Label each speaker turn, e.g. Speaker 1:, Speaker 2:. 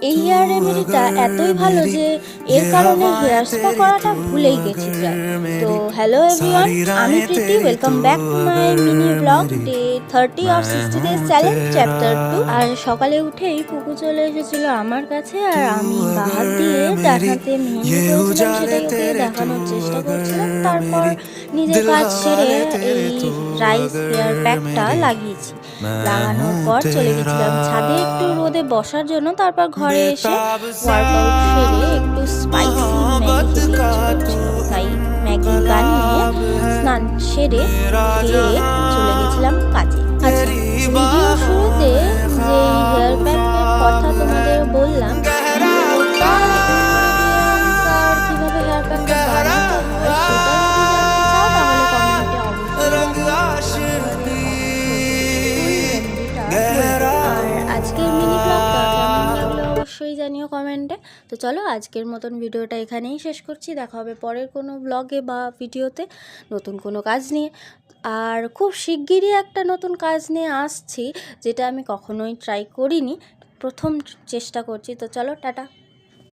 Speaker 1: এই হেয়ার রেমেডিটা এতই ভালো যে এর কারণে হেয়ার স্পা করাটা ভুলেই গেছি প্রায়। তো হ্যালো এভরিওয়ান, আমি Preeti. Welcome back to my mini blog day 30 of 60 days challenge chapter 2। আর সকালে উঠেই পুকু চলে এসেছিল আমার কাছে, আর আমি বাহাত দিয়ে ডান হাতে মেহেন্দি করেছিলাম, সেটাই ওকে দেখানোর চেষ্টা করছিলাম। তারপর নিজের কাজ সেরে এই রাইস হেয়ার প্যাকটা লাগিয়েছি। লাগানোর পর চলে গেছিলাম ছাদে একটু রোদে বসার জন্য। তারপর ঘরে এসে ওয়ার্কআউট সেরে একটু স্পাইসি ম্যাগি খেতে ইচ্ছে করছিল, তাই ম্যাগি বানিয়ে স্নান সেরে খেয়ে চলে গেছিলাম কাজে। আচ্ছা, ভিডিও শুরুতে যে হেয়ার প্যাকের কথা তোমাদের বললাম, আর কিভাবে হেয়ার প্যাকটা বানাতে হয় সেটা যদি জানতে চাও তাহলে কমেন্টে আর আজকের মিনি ব্লগটা কেমন লাগলো অবশ্যই জানিও কমেন্টে। তো চলো, আজকের মতন ভিডিওটা এখানেই শেষ করছি। দেখা হবে পরের কোনো ব্লগে বা ভিডিওতে নতুন কোনো কাজ নিয়ে। আর খুব শিগগিরই একটা নতুন কাজ নিয়ে আসছি, যেটা আমি কখনোই ট্রাই করিনি, প্রথম চেষ্টা করছি। তো চলো, টাটা।